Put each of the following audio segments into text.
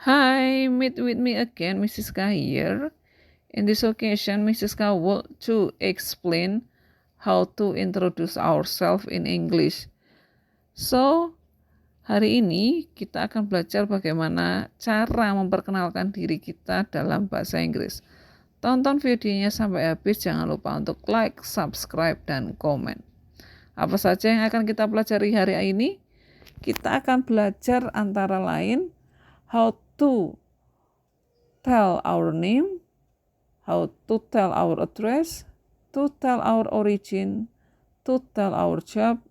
Hi, meet with me again, Mrs. K here. In this occasion, Mrs. K want to explain how to introduce ourselves in English. So, hari ini kita akan belajar bagaimana cara memperkenalkan diri kita dalam bahasa Inggris. Tonton videonya sampai habis, jangan lupa untuk like, subscribe, dan komen. Apa saja yang akan kita pelajari hari ini? Kita akan belajar antara lain how to tell our name, how to tell our address, to tell our origin, to tell our job,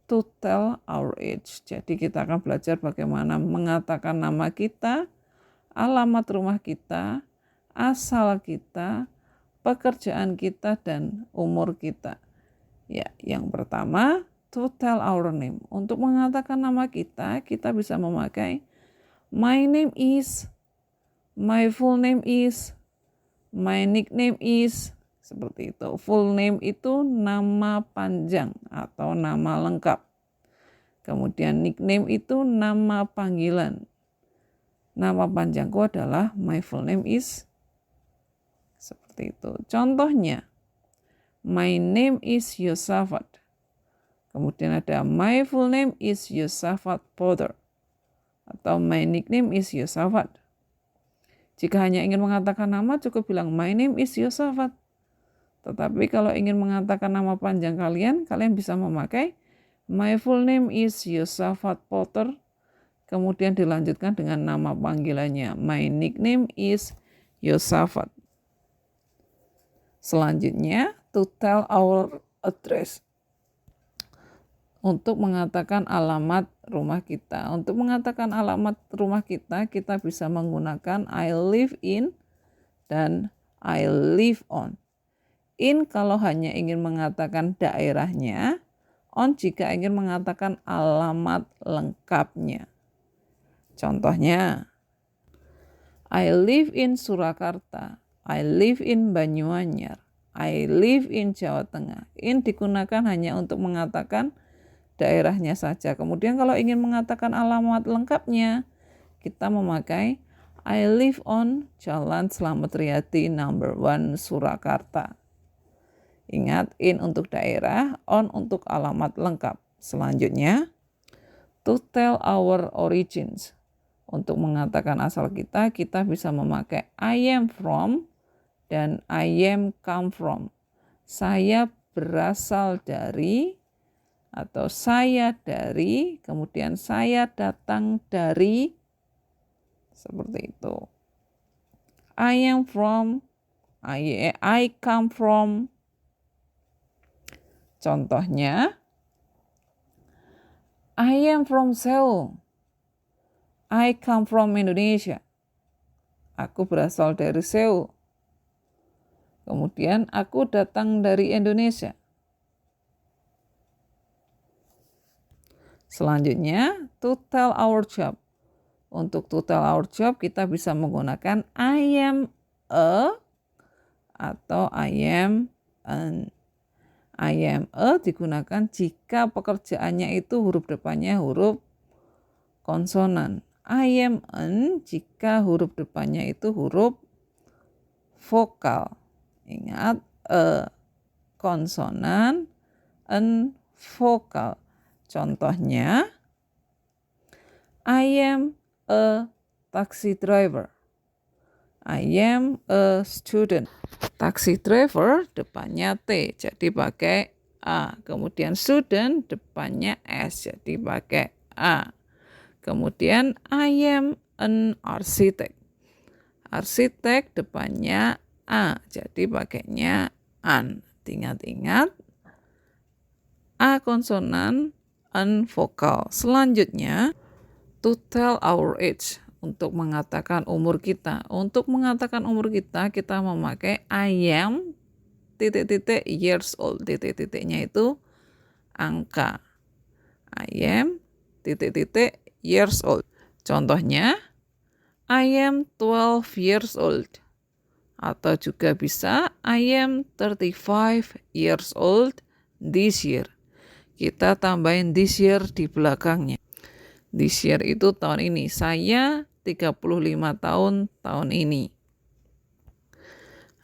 to tell our age. Jadi kita akan belajar bagaimana mengatakan nama kita, alamat rumah kita, asal kita, pekerjaan kita, dan umur kita. Ya, yang pertama, to tell our name. Untuk mengatakan nama kita bisa memakai my name is, my full name is, my nickname is, seperti itu. Full name itu nama panjang atau nama lengkap. Kemudian nickname itu nama panggilan. Nama panjangku adalah my full name is, seperti itu. Contohnya, my name is Yosafat. Kemudian ada my full name is Yosafat Potter. Atau my nickname is Yosafat. Jika hanya ingin mengatakan nama, cukup bilang my name is Yosafat. Tetapi kalau ingin mengatakan nama panjang kalian bisa memakai my full name is Yosafat Potter. Kemudian dilanjutkan dengan nama panggilannya. My nickname is Yosafat. Selanjutnya, to tell our address. Untuk mengatakan alamat rumah kita. Untuk mengatakan alamat rumah kita bisa menggunakan I live in dan I live on. In kalau hanya ingin mengatakan daerahnya, on jika ingin mengatakan alamat lengkapnya. Contohnya, I live in Surakarta, I live in Banyuanyar, I live in Jawa Tengah. In digunakan hanya untuk mengatakan daerahnya saja. Kemudian kalau ingin mengatakan alamat lengkapnya, kita memakai I live on Jalan Slamet Riyadi number 1 Surakarta. Ingat, in untuk daerah, on untuk alamat lengkap. Selanjutnya, to tell our origins. Untuk mengatakan asal kita bisa memakai I am from dan I am come from. Saya berasal dari, atau saya dari, kemudian saya datang dari, seperti itu. I am from, I come from. Contohnya, I am from Seoul, I come from Indonesia. Aku berasal dari Seoul. Kemudian aku datang dari Indonesia. Selanjutnya, to tell our job. Untuk to tell our job, kita bisa menggunakan I am a atau I am an. I am a digunakan jika pekerjaannya itu huruf depannya huruf konsonan. I am an jika huruf depannya itu huruf vokal. Ingat, a konsonan, an vokal. Contohnya, I am a taxi driver. I am a student. Taxi driver depannya T, jadi pakai A. Kemudian student depannya S, jadi pakai A. Kemudian I am an architect. Arsitek depannya A, jadi pakainya an. Ingat-ingat, A konsonan, an vokal. Selanjutnya, to tell our age. Untuk mengatakan umur kita. Untuk mengatakan umur kita memakai I am years old. Titik-titiknya itu angka. I am years old. Contohnya, I am 12 years old. Atau juga bisa I am 35 years old this year. Kita tambahin this year di belakangnya. This year itu tahun ini. Saya 35 tahun ini.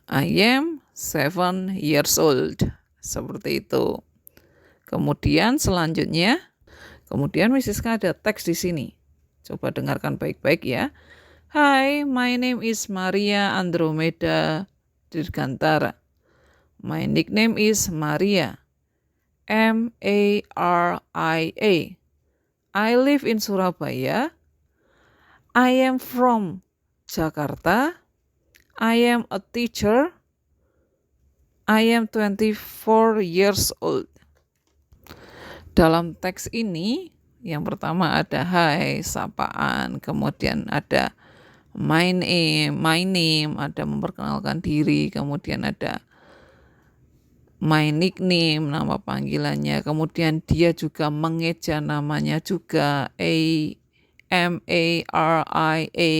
I am 7 years old. Seperti itu. Kemudian selanjutnya, Mrs. K ada teks di sini. Coba dengarkan baik-baik ya. Hi, my name is Maria Andromeda Dirgantara. My nickname is Maria. M-A-R-I-A. I live in Surabaya. I am from Jakarta. I am a teacher. I am 24 years old. Dalam teks ini, yang pertama ada hi, sapaan, kemudian ada my name, ada memperkenalkan diri, kemudian ada my nickname, nama panggilannya, kemudian dia juga mengeja namanya juga M-A-R-I-A,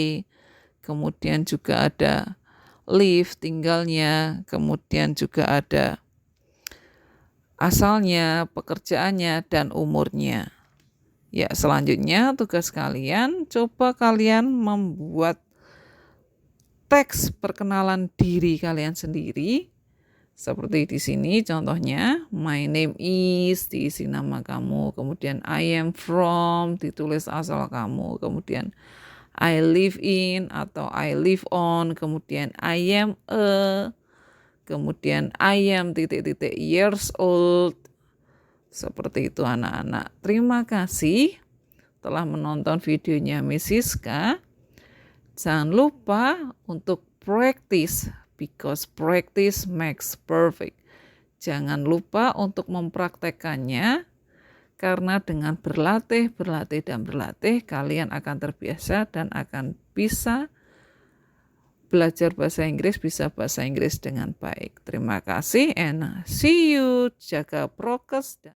kemudian juga ada live, tinggalnya, kemudian juga ada asalnya, pekerjaannya, dan umurnya. Ya, selanjutnya tugas kalian, coba kalian membuat teks perkenalan diri kalian sendiri. Seperti di sini contohnya, my name is, diisi nama kamu, kemudian I am from, ditulis asal kamu, kemudian I live in atau I live on, kemudian I am a, kemudian I am years old. Seperti itu anak-anak. Terima kasih telah menonton videonya Mrs. K. Jangan lupa untuk practice, because practice makes perfect. Jangan lupa untuk mempraktekannya, karena dengan berlatih, kalian akan terbiasa dan akan bisa belajar bahasa Inggris, bisa bahasa Inggris dengan baik. Terima kasih and see you. Jaga prokes.